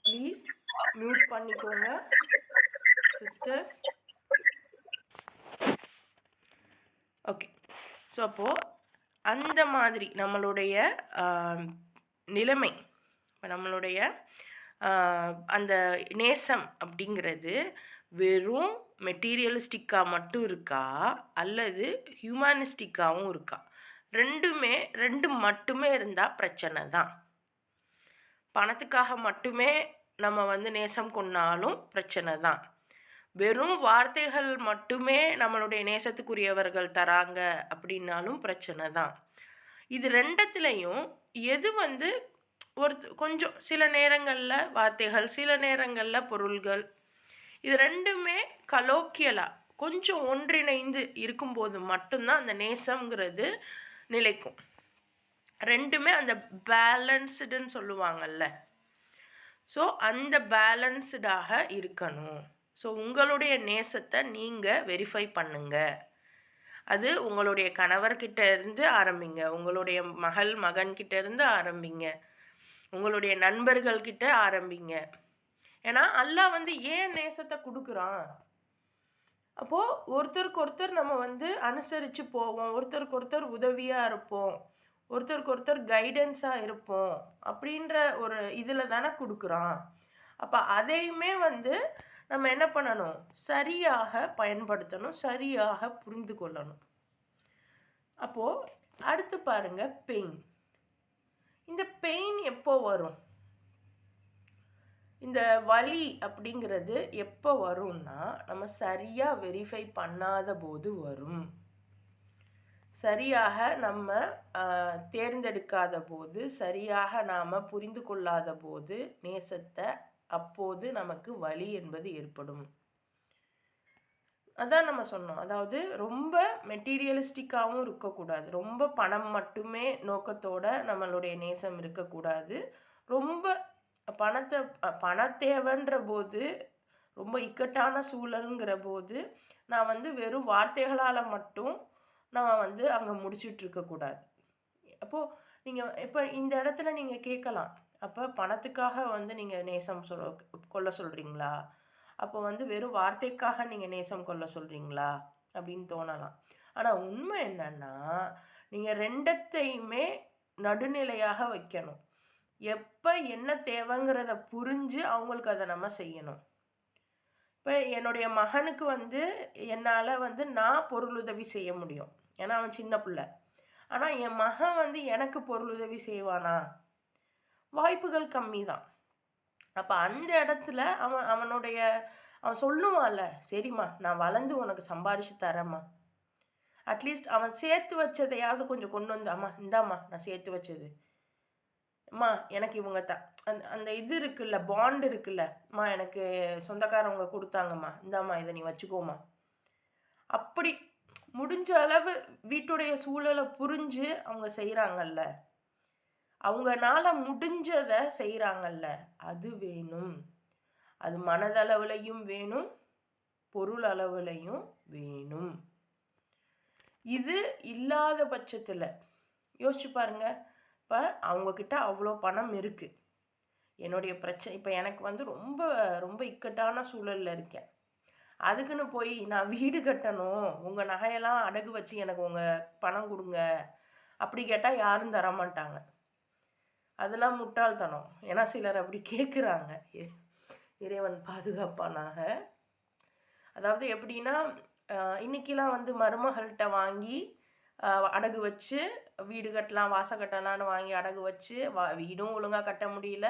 ப்ளீஸ் மியூட் பண்ணிக்கோங்க சிஸ்டர்ஸ். ஓகே. ஸோ அப்போது அந்த மாதிரி நம்மளுடைய நிலைமை, இப்போ நம்மளுடைய அந்த நேசம் அப்படிங்கிறது வெறும் மெட்டீரியலிஸ்டிக்காக மட்டும் இருக்கா அல்லது ஹியூமனிஸ்டிக்காகவும் இருக்கா? ரெண்டு மட்டுமே இருந்தால் பிரச்சனை தான். பணத்துக்காக மட்டுமே நம்ம நேசம் கொண்டாலும் பிரச்சனை தான். வெறும் வார்த்தைகள் மட்டுமே நம்மளுடைய நேசத்துக்குரியவர்கள் தராங்க அப்படின்னாலும் பிரச்சனை தான். இது ரெண்டத்துலேயும் எது கொஞ்சம் சில நேரங்களில் வார்த்தைகள், சில நேரங்களில் பொருள்கள், இது ரெண்டுமே கலோக்கியலாக கொஞ்சம் ஒன்றிணைந்து இருக்கும்போது மட்டும்தான் அந்த நேசம்ங்கிறது நிலைக்கும். ரெண்டுமே அந்த பேலன்ஸ்டுன்னு சொல்லுவாங்கல்ல. ஸோ அந்த பேலன்ஸ்டாக இருக்கணும். ஸோ உங்களுடைய நேசத்தை நீங்கள் வெரிஃபை பண்ணுங்க. அது உங்களுடைய கணவர்கிட்ட இருந்து ஆரம்பிங்க, உங்களுடைய மகன்கிட்ட இருந்து ஆரம்பிங்க, உங்களுடைய நண்பர்கள்கிட்ட ஆரம்பிங்க. ஏன்னா அல்லாஹ் ஏன் நேசத்தை கொடுக்குறான்? அப்போது ஒருத்தருக்கு ஒருத்தர் நம்ம அனுசரித்து போவோம், ஒருத்தருக்கு ஒருத்தர் உதவியாக இருப்போம், ஒருத்தருக்கு ஒருத்தர் கைடன்ஸாக இருப்போம் அப்படின்ற ஒரு இதில் தானே கொடுக்குறான். அப்போ அதையுமே நம்ம என்ன பண்ணணும், சரியாக பயன்படுத்தணும், சரியாக புரிந்து கொள்ளணும். அப்போது அடுத்து பாருங்கள், பெயின். இந்த பெயின் எப்போ வரும்? இந்த வலி அப்படிங்கிறது எப்போ வரும்னா, நம்ம சரியாக வெரிஃபை பண்ணாத போது வரும். சரியாக நம்ம தேர்ந்தெடுக்காத போது, சரியாக நாம் புரிந்து கொள்ளாத போது நேசத்தை, அப்போது நமக்கு வலி என்பது ஏற்படும். அதான் நம்ம சொன்னோம். அதாவது ரொம்ப மெட்டீரியலிஸ்டிக்காகவும் இருக்கக்கூடாது. ரொம்ப பணம் மட்டுமே நோக்கத்தோட நம்மளுடைய நேசம் இருக்கக்கூடாது. ரொம்ப பண தேவைன்ற போது, ரொம்ப இக்கட்டான சூழலுங்கிற போது, நான் வெறும் வார்த்தைகளால் மட்டும் நம்ம அங்கே முடிச்சுட்டு இருக்கக்கூடாது. அப்போது நீங்கள் இப்போ இந்த இடத்துல நீங்கள் கேட்கலாம், அப்போ பணத்துக்காக நீங்கள் நேசம் கொள்ள சொல்கிறீங்களா? அப்போ வெறும் வார்த்தைக்காக நீங்கள் நேசம் கொள்ள சொல்கிறீங்களா அப்படின்னு தோணலாம். ஆனால் உண்மை என்னன்னா, நீங்கள் ரெண்டத்தையுமே நடுநிலையாக வைக்கணும். எப்போ என்ன தேவைங்கிறத புரிஞ்சு அவங்களுக்கு அதை நம்ம செய்யணும். இப்போ என்னுடைய மகனுக்கு என்னால் நான் பொருளுதவி செய்ய முடியும், ஏன்னா அவன் சின்ன பிள்ளை. ஆனால் என் மகன் எனக்கு பொருளுதவி செய்வானா? வாய்ப்புகள் கம்மி தான். அப்போ அந்த இடத்துல அவன் சொல்லுவான்ல, சரிம்மா நான் வளர்ந்து உனக்கு சம்பாரித்து தரேம்மா. அட்லீஸ்ட் அவன் சேர்த்து வச்சதையாவது கொஞ்சம் கொண்டு வந்து, அம்மா இந்தாம்மா நான் சேர்த்து வச்சது, அம்மா எனக்கு இவங்க அந்த இது இருக்குல்ல, பாண்ட் இருக்குல்ல, அம்மா எனக்கு சொந்தக்காரவங்க கொடுத்தாங்கம்மா, இந்தாம்மா இதை நீ வச்சுக்கோமா. அப்படி முடிஞ்ச அளவு வீட்டுடைய சூழலை புரிஞ்சு அவங்க செய்கிறாங்கல்ல, அவங்கனால முடிஞ்சதை செய்கிறாங்கல்ல, அது வேணும். அது மனதளவுலையும் வேணும், பொருள் அளவுலையும் வேணும். இது இல்லாத பட்சத்தில் யோசிச்சு பாருங்க. இப்போ அவங்கக்கிட்ட அவ்வளோ பணம் இருக்குது. என்னுடைய பிரச்சனை இப்போ எனக்கு ரொம்ப ரொம்ப இக்கட்டான சூழலில் இருக்கேன். அதுக்குன்னு போய் நான் வீடு கட்டணும், உங்கள் நகையெல்லாம் அடகு வச்சு எனக்கு உங்கள் பணம் கொடுங்க அப்படி கேட்டால் யாரும் தரமாட்டாங்க. அதெல்லாம் முட்டாள்தனம். ஏன்னா சிலர் அப்படி கேட்குறாங்க. இறைவன் பாதுகாப்பானாக. அதாவது எப்படின்னா, இன்றைக்கெலாம் மருமகள்கிட்ட வாங்கி அடகு வச்சு வீடு கட்டலாம், வாசல் கட்டலான்னு வாங்கி அடகு வச்சு வீடும் ஒழுங்காக கட்ட முடியல,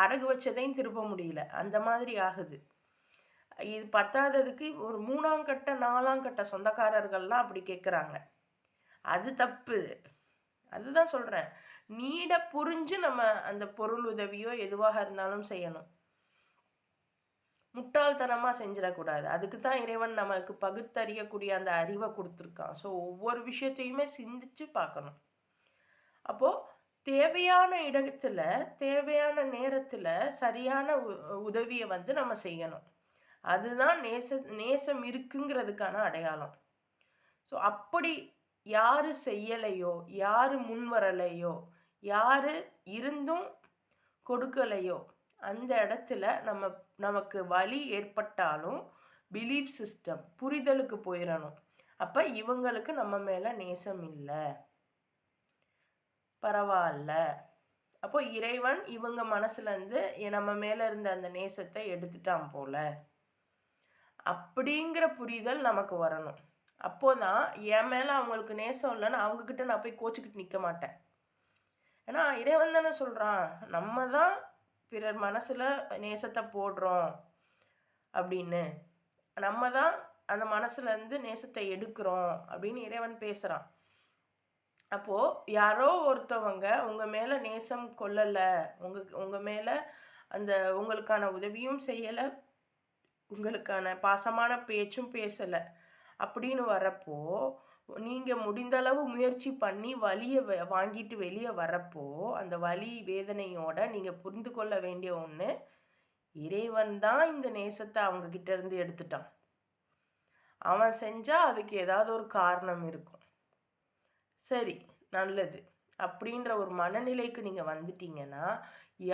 அடகு வச்சதையும் திருப்ப முடியல, அந்த மாதிரி ஆகுது. இது பத்தாததுக்கு ஒரு 3ஆம் கட்ட 4ஆம் கட்ட சொந்தக்காரர்கள்லாம் அப்படி கேட்குறாங்க. அது தப்பு. அதுதான் சொல்கிறேன், நீடை புரிஞ்சு நம்ம அந்த பொருள் உதவியோ எதுவாக இருந்தாலும் செய்யணும். முட்டாள்தனமாக செஞ்சிடக்கூடாது. அதுக்கு தான் இறைவன் நமக்கு பகுத்தறியக்கூடிய அந்த அறிவை கொடுத்துருக்கான். ஸோ ஒவ்வொரு விஷயத்தையுமே சிந்திச்சு பார்க்கணும். அப்போது தேவையான இடத்துல தேவையான நேரத்தில் சரியான உதவியை நம்ம செய்யணும். அதுதான் நேசம் இருக்குங்கிறதுக்கான அடையாளம். ஸோ அப்படி யார் செய்யலையோ, யார் முன் வரலையோ, யார் இருந்தும் கொடுக்கலையோ, அந்த இடத்துல நமக்கு வலி ஏற்பட்டாலும் பிலீஃப் சிஸ்டம் புரிதலுக்கு போயிடணும். அப்போ இவங்களுக்கு நம்ம மேலே நேசம் இல்லை, பரவாயில்ல, அப்போ இறைவன் இவங்க மனசுலேருந்து நம்ம மேலே இருந்த அந்த நேசத்தை எடுத்துட்டான் போல அப்படிங்கிற புரிதல் நமக்கு வரணும். அப்போதான் என் மேலே அவங்களுக்கு நேசம் இல்லைன்னு அவங்கக்கிட்ட நான் போய் கோச்சிக்கிட்டு நிற்க மாட்டேன். ஏன்னா இறைவன் தானே சொல்கிறான், நம்ம தான் பிறர் மனசில் நேசத்தை போடுறோம் அப்படின்னு, நம்ம தான் அந்த மனசுலேருந்து நேசத்தை எடுக்கிறோம் அப்படின்னு இறைவன் பேசுகிறான். அப்போது யாரோ ஒருத்தவங்க உங்கள் மேலே நேசம் கொள்ளலை, உங்கள் மேலே அந்த உங்களுக்கான உதவியும் செய்யலை, உங்களுக்கான பாசமான பேச்சும் பேசலை அப்படின்னு வரப்போ, நீங்கள் முடிந்தளவு முயற்சி பண்ணி வலியை வாங்கிட்டு வெளியே வரப்போ, அந்த வலி வேதனையோட நீங்கள் புரிந்து கொள்ள வேண்டிய ஒன்று, இறைவன் தான் இந்த நேசத்தை அவங்கக்கிட்ட இருந்து எடுத்துட்டான். அவன் செஞ்சால் அதுக்கு ஏதாவது ஒரு காரணம் இருக்கும். சரி, நல்லது அப்படின்ற ஒரு மனநிலைக்கு நீங்கள் வந்துட்டீங்கன்னா,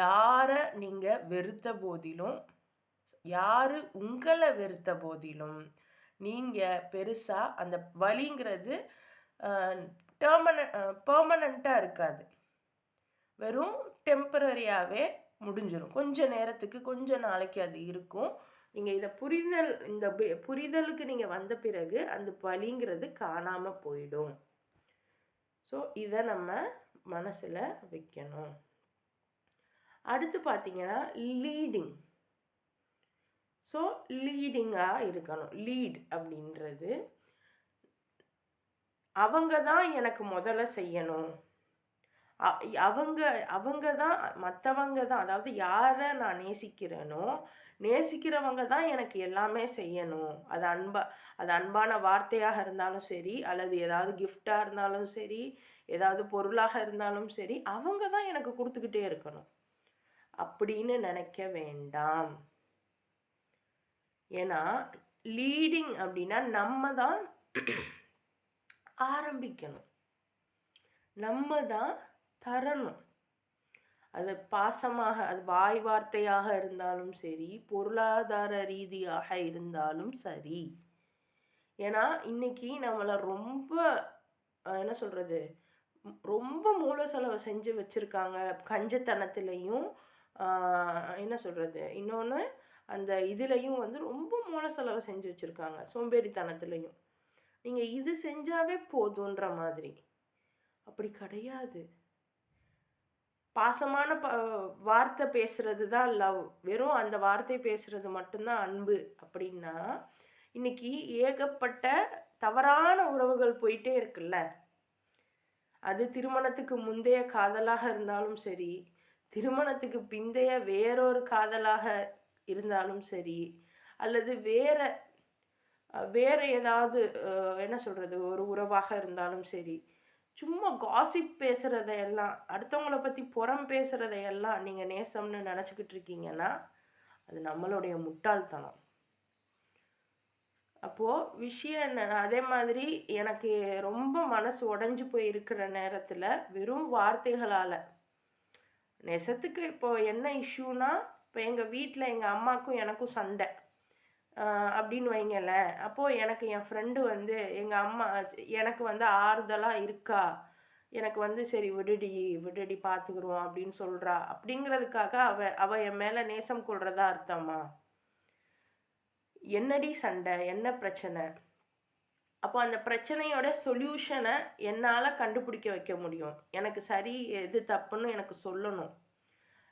யாரை நீங்கள் வெறுத்த போதிலும், யார் உங்களை வெறுத்த போதிலும், நீங்கள் பெருசாக அந்த வலிங்கிறது பெர்மனண்ட்டாக இருக்காது, வெறும் டெம்பரரியாகவே முடிஞ்சிடும். கொஞ்சம் நேரத்துக்கு, கொஞ்சம் நாளைக்கு அது இருக்கும். நீங்கள் இந்த புரிதலுக்கு நீங்கள் வந்த பிறகு அந்த வலிங்கிறது காணாமல் போயிடும். ஸோ இதை நம்ம மனசில் வைக்கணும். அடுத்து பார்த்தீங்கன்னா லீடிங். ஸோ லீடிங்காக இருக்கணும். லீட் அப்படின்றது அவங்க தான் எனக்கு முதல்ல செய்யணும், அவங்க அவங்க தான் மற்றவங்க தான், அதாவது யாரை நான் நேசிக்கிறேனோ நேசிக்கிறவங்க தான் எனக்கு எல்லாமே செய்யணும். அது அன்பான வார்த்தையாக இருந்தாலும் சரி, அல்லது ஏதாவது கிஃப்டாக இருந்தாலும் சரி, ஏதாவது பொருளாக இருந்தாலும் சரி, அவங்க தான் எனக்கு கொடுத்துக்கிட்டே இருக்கணும் அப்படின்னு நினைக்க வேண்டாம். ஏன்னா லீடிங் அப்படின்னா நம்ம தான் ஆரம்பிக்கணும், நம்ம தான் தரணும். அது பாசமாக, அது வாய் வார்த்தையாக இருந்தாலும் சரி, பொருளாதார ரீதியாக இருந்தாலும் சரி. ஏன்னா இன்னைக்கு நம்மளை ரொம்ப என்ன சொல்கிறது, ரொம்ப மூல செலவை செஞ்சு வச்சுருக்காங்க. கஞ்சத்தனத்துலேயும் என்ன சொல்கிறது, இன்னொன்று அந்த இதுலேயும் வந்து ரொம்ப மூல செலவை செஞ்சு வச்சுருக்காங்க, சோம்பேறித்தனத்துலேயும். நீங்கள் இது செஞ்சாவே போதுன்ற மாதிரி. அப்படி கிடையாது. பாசமான வார்த்தை பேசுகிறது தான் லவ், வெறும் அந்த வார்த்தை பேசுகிறது மட்டும்தான் அன்பு அப்படின்னா இன்னைக்கு ஏகப்பட்ட தவறான உறவுகள் போயிட்டே இருக்குல்ல. அது திருமணத்துக்கு முந்தைய காதலாக இருந்தாலும் சரி, திருமணத்துக்கு பிந்தைய வேறொரு காதலாக இருந்தாலும் சரி, அல்லது வேற ஏதாவது என்ன சொல்கிறது ஒரு உறவாக இருந்தாலும் சரி, சும்மா காசிப் பேசுகிறதையெல்லாம், அடுத்தவங்கள பற்றி புறம் பேசுகிறதையெல்லாம் நீங்கள் நேசம்னு நினச்சிக்கிட்டு இருக்கீங்கன்னா அது நம்மளுடைய முட்டாள்தனம். அப்போது விஷயம் என்னென்னா, அதே மாதிரி எனக்கு ரொம்ப மனசு உடஞ்சி போய் இருக்கிற நேரத்தில் வெறும் வார்த்தைகளால் நெசத்துக்கு இப்போது என்ன இஷ்யூனா, இப்போ எங்கள் வீட்டில் எங்கள் அம்மாவுக்கும் எனக்கும் சண்டை அப்படின்னு வைங்களேன். அப்போது எனக்கு என் ஃப்ரெண்டு வந்து எங்கள் அம்மா எனக்கு வந்து ஆறுதலாக இருக்கா, எனக்கு வந்து சரி விடுடி பார்த்துக்குருவோம் அப்படின்னு சொல்கிறா, அப்படிங்கிறதுக்காக அவள் என் மேலே நேசம் கொள்றதா அர்த்தமா? என்னடி சண்டை, என்ன பிரச்சனை? அப்போ அந்த பிரச்சனையோட சொல்யூஷனை என்னால் கண்டுபிடிக்க வைக்க முடியும். எனக்கு சரி எது தப்புன்னு எனக்கு சொல்லணும்.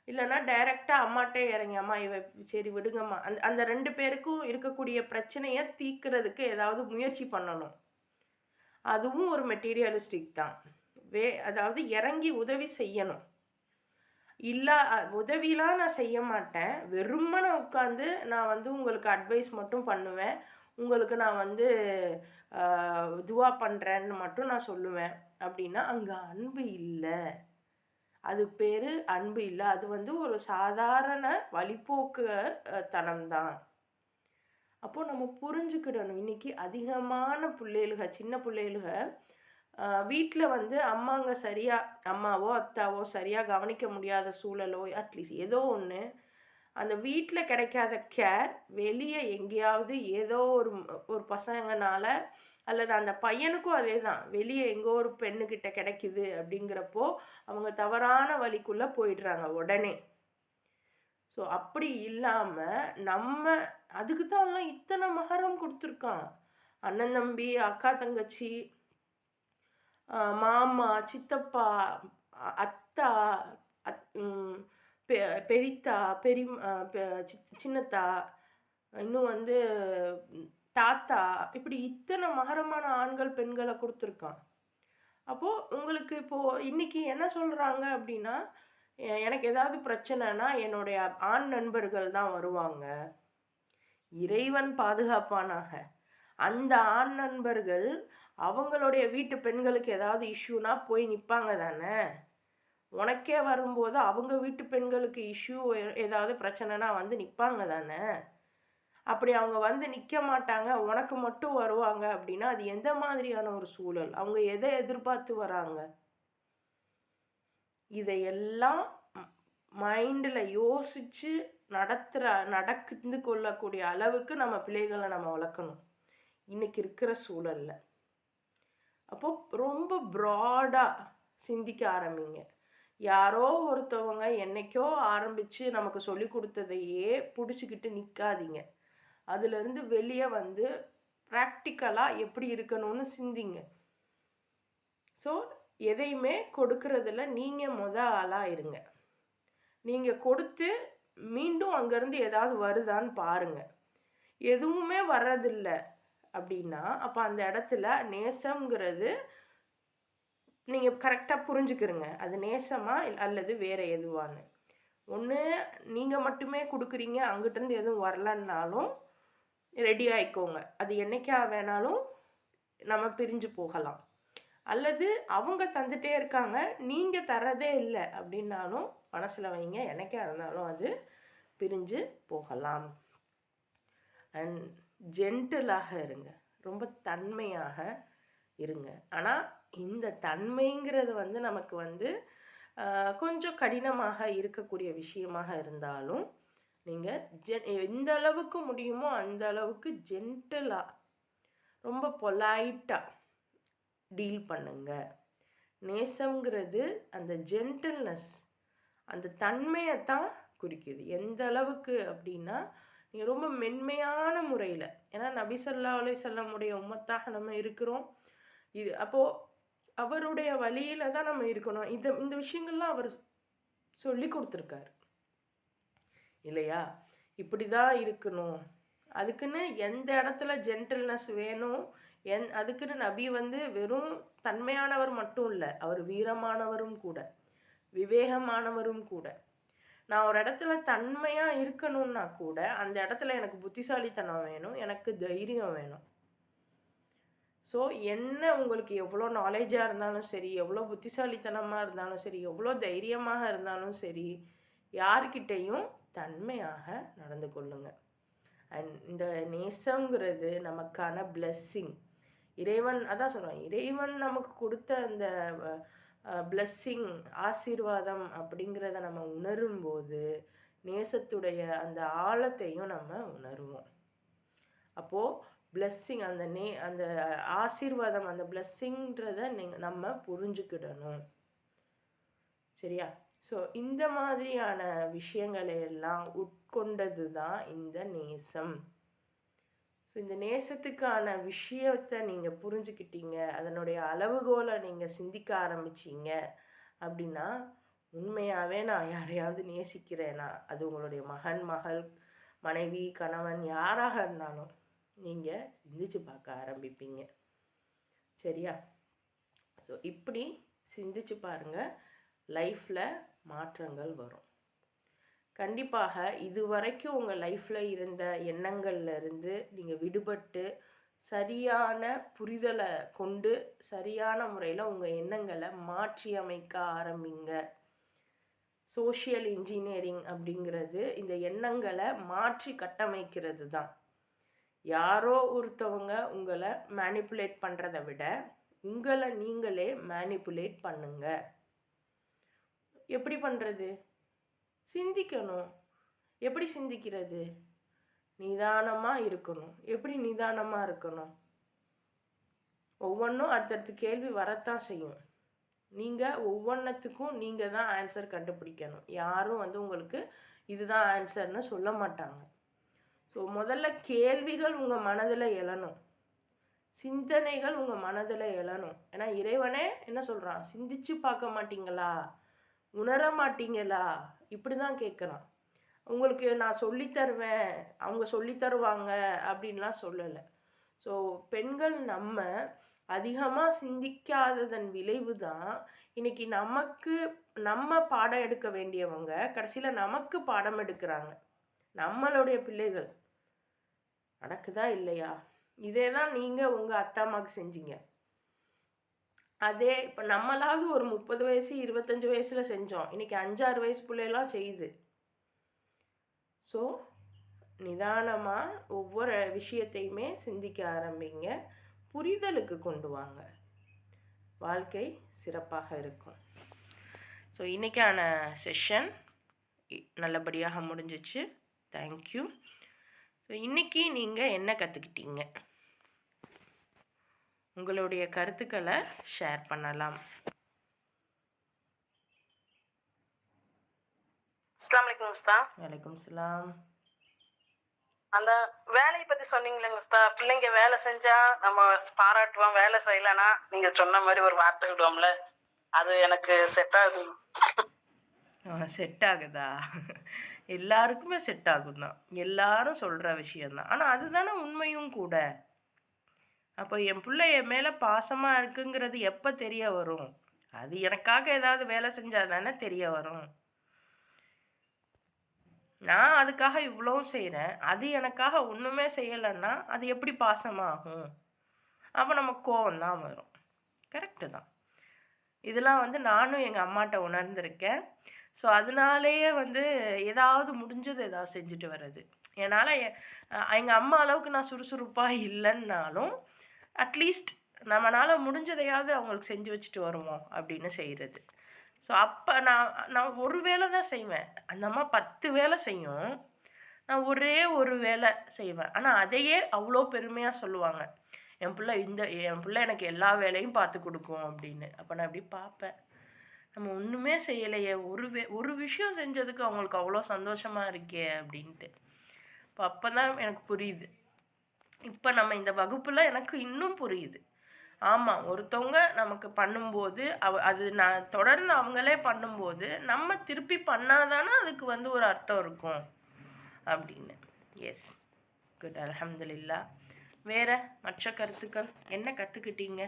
இல்லைன்னா டைரெக்டாக அம்மாட்டே இறங்கி, அம்மா சரி விடுங்கம்மா, அந்த 2 பேருக்கும் இருக்கக்கூடிய பிரச்சனையை தீர்க்கிறதுக்கு ஏதாவது முயற்சி பண்ணணும். அதுவும் ஒரு மெட்டீரியலிஸ்டிக் தான். அதாவது இறங்கி உதவி செய்யணும். உதவிலாம் நான் செய்ய மாட்டேன், வெறுமனே உட்காந்து நான் வந்து உங்களுக்கு அட்வைஸ் மட்டும் பண்ணுவேன், உங்களுக்கு நான் வந்து துவா பண்ணுறேன்னு மட்டும் நான் சொல்லுவேன் அப்படின்னா அங்கே அன்பு இல்லை. அது பேர் அன்பு இல்லை, அது வந்து ஒரு சாதாரண வழிபோக்கு தனம்தான். அப்போது நம்ம புரிஞ்சுக்கிடணும். இன்றைக்கி அதிகமான சின்ன பிள்ளைகளுக வீட்டில் வந்து அம்மாவோ அத்தாவோ சரியாக கவனிக்க முடியாத சூழலோ, அட்லீஸ்ட் ஏதோ ஒன்று, அந்த வீட்டில் கிடைக்காத கேர் வெளியே எங்கேயாவது ஏதோ ஒரு பசங்கனால, அல்லது அந்த பையனுக்கும் அதே தான், வெளியே எங்கோ ஒரு பெண்ணுக்கிட்ட கிடைக்குது அப்படிங்கிறப்போ அவங்க தவறான வழிக்குள்ளே போயிடுறாங்க உடனே. ஸோ அப்படி இல்லாமல் அதுக்கு தான் இத்தனை மகரம் கொடுத்துருக்கான். அண்ணன் தம்பி, அக்கா தங்கச்சி, மாமா, சித்தப்பா, அத்தா, பெரித்தா, சின்னத்தா, இன்னும் வந்து தாத்தா, இப்படி இத்தனை மகரமான ஆண்கள் பெண்களை கொடுத்துருக்கான். அப்போது உங்களுக்கு இப்போது இன்றைக்கி என்ன சொல்கிறாங்க அப்படின்னா, எனக்கு ஏதாவது பிரச்சனைனா என்னுடைய ஆண் நண்பர்கள் தான் வருவாங்க, இறைவன் பாதுகாப்பானாக. அந்த ஆண் நண்பர்கள் அவங்களுடைய வீட்டு பெண்களுக்கு ஏதாவது இஷ்யூனா போய் நிற்பாங்க தானே. உனக்கே வரும்போது அவங்க வீட்டு பெண்களுக்கு இஷ்யூ ஏதாவது பிரச்சனைனா வந்து நிற்பாங்க தானே. அப்படி அவங்க வந்து நிற்க மாட்டாங்க, உனக்கு மட்டும் வருவாங்க அப்படின்னா அது எந்த மாதிரியான ஒரு சூழல்? அவங்க எதை எதிர்பார்த்து வராங்க? இதையெல்லாம் மைண்டில் யோசித்து நடந்து கொள்ளக்கூடிய அளவுக்கு நம்ம பிள்ளைகளை நம்ம வளர்க்கணும் இன்றைக்கி இருக்கிற சூழலில். அப்போது ரொம்ப ப்ராடாக சிந்திக்க ஆரம்பிங்க. யாரோ ஒருத்தவங்க என்னைக்கோ ஆரம்பித்து நமக்கு சொல்லி கொடுத்ததையே பிடிச்சிக்கிட்டு நிற்காதீங்க. அதுலேருந்து வெளியே வந்து ப்ராக்டிக்கலாக எப்படி இருக்கணும்னு சிந்திங்க. ஸோ எதையுமே கொடுக்கறதில்ல நீங்கள் ஆளாக இருங்க. நீங்கள் கொடுத்து மீண்டும் அங்கேருந்து ஏதாவது வருதான்னு பாருங்கள். எதுவுமே வர்றதில்லை அப்படின்னா அப்போ அந்த இடத்துல நேசம்ங்கிறது நீங்கள் கரெக்டாக புரிஞ்சுக்கிறங்க. அது நேசமா அல்லது வேறு எதுவான்னு. ஒன்று நீங்கள் மட்டுமே கொடுக்குறீங்க, அங்கிட்டிருந்து எதுவும் வரலன்னாலும் ரெடி ஆகிக்கோங்க. அது என்னைக்கா வேணாலும் நம்ம பிரிஞ்சு போகலாம். அல்லது அவங்க தந்துகிட்டே இருக்காங்க, நீங்கள் தரதே இல்லை அப்படின்னாலும் மனசில் வைங்க, என்னைக்கா இருந்தாலும் அது பிரிஞ்சு போகலாம். அண்ட் ஜென்டிலாக இருங்க, ரொம்ப தன்மையாக இருங்க. ஆனால் இந்த தன்மைங்கிறது நமக்கு கொஞ்சம் கடினமாக இருக்கக்கூடிய விஷயமாக இருந்தாலும் நீங்கள் எந்த அளவுக்கு முடியுமோ அந்த அளவுக்கு ஜென்டிலாக ரொம்ப பொலைட்டாக டீல் பண்ணுங்க. நேசம்ங்கிறது அந்த ஜென்டில்னஸ், அந்த தன்மையை தான் குறிக்குது. எந்த அளவுக்கு அப்படின்னா நீங்கள் ரொம்ப மென்மையான முறையில், ஏன்னா நபி ஸல்லல்லாஹு அலைஹி வஸல்லமுடைய உம்மத்தாக நம்ம இருக்கிறோம். இது அப்போது அவருடைய வழியில் தான் நம்ம இருக்கணும். இந்த விஷயங்கள்லாம் அவர் சொல்லி கொடுத்துருக்காரு இல்லையா? இப்படி தான் இருக்கணும். அதுக்குன்னு எந்த இடத்துல ஜென்டில்னஸ் வேணும், அதுக்குன்னு நபி வெறும் தன்மையானவர் மட்டும் இல்லை, அவர் வீரமானவரும் கூட, விவேகமானவரும் கூட. நான் ஒரு இடத்துல தன்மையாக இருக்கணும்னா கூட அந்த இடத்துல எனக்கு புத்திசாலித்தனம் வேணும், எனக்கு தைரியம் வேணும். ஸோ என்ன உங்களுக்கு எவ்வளோ நாலேஜாக இருந்தாலும் சரி, எவ்வளோ புத்திசாலித்தனமாக இருந்தாலும் சரி, எவ்வளோ தைரியமாக இருந்தாலும் சரி, யார்கிட்டையும் தன்மையாக நடந்து கொள்ளுங்க. அண்ட் இந்த நேசங்கிறது நமக்கான பிளெஸ்ஸிங். இறைவன் அதான் சொல்கிறேன், இறைவன் நமக்கு கொடுத்த அந்த பிளெஸ்ஸிங், ஆசீர்வாதம் அப்படிங்கிறத நம்ம உணரும்போது நேசத்துடைய அந்த ஆழத்தையும் நம்ம உணருவோம். அப்போது பிளெஸ்ஸிங், அந்த ஆசீர்வாதம், அந்த பிளெஸ்ஸிங்கிறத நம்ம புரிஞ்சுக்கிடணும். சரியா? ஸோ இந்த மாதிரியான விஷயங்களை எல்லாம் உட்கொண்டது தான் இந்த நேசம். ஸோ இந்த நேசத்துக்கான விஷயத்தை நீங்கள் புரிஞ்சுக்கிட்டீங்க, அதனுடைய அளவுகோலை நீங்கள் சிந்திக்க ஆரம்பிச்சிங்க அப்படின்னா உண்மையாகவே நான் யாரையாவது நேசிக்கிறேன்னா, அது உங்களுடைய மகன், மகள், மனைவி, கணவன், யாராக இருந்தாலும் நீங்கள் சிந்திச்சு பார்க்க ஆரம்பிப்பீங்க. சரியா? ஸோ இப்படி சிந்திச்சு பாருங்கள், லைஃப்பில் மாற்றங்கள் வரும். கண்டிப்பாக இதுவரைக்கும் உங்கள் லைஃப்பில் இருந்த எண்ணங்கள்லேருந்து நீங்கள் விடுபட்டு சரியான புரிதலை கொண்டு சரியான முறையில் உங்கள் எண்ணங்களை மாற்றி அமைக்க ஆரம்பிங்க. சோஷியல் இன்ஜினியரிங் அப்படிங்கிறது இந்த எண்ணங்களை மாற்றி கட்டமைக்கிறது தான். யாரோ ஒருத்தவங்க உங்களை மேனிப்புலேட் பண்ணுறதை விட உங்களை நீங்களே மேனிப்புலேட் பண்ணுங்க. எப்படி பண்ணுறது? சிந்திக்கணும். எப்படி சிந்திக்கிறது? நிதானமாக இருக்கணும். எப்படி நிதானமாக இருக்கணும்? ஒவ்வொன்றும் அடுத்தடுத்து கேள்வி வரத்தான் செய்யும். நீங்கள் ஒவ்வொன்றத்துக்கும் நீங்கள் தான் ஆன்சர் கண்டுபிடிக்கணும். யாரும் உங்களுக்கு இதுதான் ஆன்சர்னு சொல்ல மாட்டாங்க. ஸோ முதல்ல கேள்விகள் உங்கள் மனதில் எழணும், சிந்தனைகள் உங்கள் மனதில் எழணும். ஏன்னா இறைவனே என்ன சொல்கிறான்? சிந்திச்சு பார்க்க மாட்டீங்களா, உணர மாட்டீங்களா, இப்படி தான் கேட்குறான். உங்களுக்கு நான் சொல்லித்தருவேன், அவங்க சொல்லித்தருவாங்க அப்படின்லாம் சொல்லலை. ஸோ பெண்கள் நம்ம அதிகமாக சிந்திக்காததன் விளைவு தான் இன்றைக்கி நம்ம பாடம் எடுக்க வேண்டியவங்க கடைசியில் நமக்கு பாடம் எடுக்கிறாங்க. நம்மளுடைய பிள்ளைகள். நடக்குதா இல்லையா? இதே தான் நீங்கள் உங்கள் அத்தா அம்மாவுக்கு செஞ்சீங்க. அதே இப்போ நம்மளாவது ஒரு 30 வயசு 25 வயசில் செஞ்சோம், இன்றைக்கி 5-6 வயசு பிள்ளைலாம் செய்யுது. ஸோ நிதானமாக ஒவ்வொரு விஷயத்தையுமே சிந்திக்க ஆரம்பிங்க, புரிதலுக்கு கொண்டு வாங்க, வாழ்க்கை சிறப்பாக இருக்கும். ஸோ இன்றைக்கான செஷன் நல்லபடியாக முடிஞ்சிச்சு. தேங்க்யூ. ஸோ இன்றைக்கி நீங்கள் என்ன கற்றுக்கிட்டீங்க? உங்களுடைய கருத்துக்களை ஷேர் பண்ணலாம். அஸ்ஸலாமு அலைக்கும் உஸ்தாத். வலைக்கும் சலாம். அந்த வேலையை பற்றி சொன்னீங்களேங்க உஸ்தாத், பிள்ளைங்க வேலை செஞ்சால் நம்ம பாராட்டுவோம், வேலை செய்யலைன்னா நீங்கள் சொன்ன மாதிரி ஒரு வார்த்தை விடுவோம்ல, அது எனக்கு செட் ஆகுது. செட் ஆகுதா? எல்லாருக்குமே செட் ஆகும் தான். எல்லாரும் சொல்ற விஷயம் தான். ஆனா அதுதானே உண்மையும் கூட. அப்போ என் புள்ள என் மேல பாசமா இருக்குங்கிறது எப்ப தெரிய வரும்? அது எனக்காக ஏதாவது வேலை செஞ்சா தானே தெரிய வரும். நான் அதுக்காக இவ்வளவும் செய்றேன். அது எனக்காக ஒண்ணுமே செய்யலன்னா, அது எப்படி பாசமாகும்? அப்ப நமக்கு கோவம் தான் வரும். கரெக்ட்டு தான். இதெல்லாம் வந்து நானும் எங்க அம்மாட்ட உணர்ந்திருக்கேன். ஸோ, அதனாலேயே வந்து ஏதாவது முடிஞ்சது ஏதாவது செஞ்சுட்டு வர்றது. என்னால எங்க அம்மா அளவுக்கு நான் சுறுசுறுப்பா இல்லன்னாலும், அட்லீஸ்ட் நம்மனால முடிஞ்சதையாவது அவங்களுக்கு செஞ்சு வச்சுட்டு வருவோம் அப்படின்னு செய்றது. ஸோ, அப்ப நான் நான் ஒரு வேலை தான் செய்வேன். அந்த அம்மா 10 வேலை செய்யும். நான் ஒரே ஒரு வேலை செய்வேன். ஆனா, அதையே அவ்ளோ பெருமையா சொல்லுவாங்க. என் புள்ள எனக்கு எல்லா வேலையும் பார்த்து குடுக்கும் அப்படின்னு. அப்ப நான் இப்படி பார்ப்பேன். நம்ம ஒண்ணுமே செய்யலையே! ஒரு விஷயம் செஞ்சதுக்கு அவங்களுக்கு அவ்ளோ சந்தோஷமா இருக்கே! அப்படின்ட்டு. அப்பதான் எனக்கு புரியுது. இப்ப நம்ம இந்த வகுப்புல எனக்கு இன்னும் புரியுது. ஆமா, ஒருத்தவங்க நமக்கு பண்ணும்போது, அது நான் தொடர்ந்து அவங்களே பண்ணும்போது, நம்ம திருப்பி பண்ணா தானே அதுக்கு வந்து ஒரு அர்த்தம் இருக்கும். அப்படின்னு. எஸ். குட். அல்ஹம்துலில்லாஹ். வேற மற்ற கருத்துக்கள் என்ன கத்துக்கிட்டீங்க?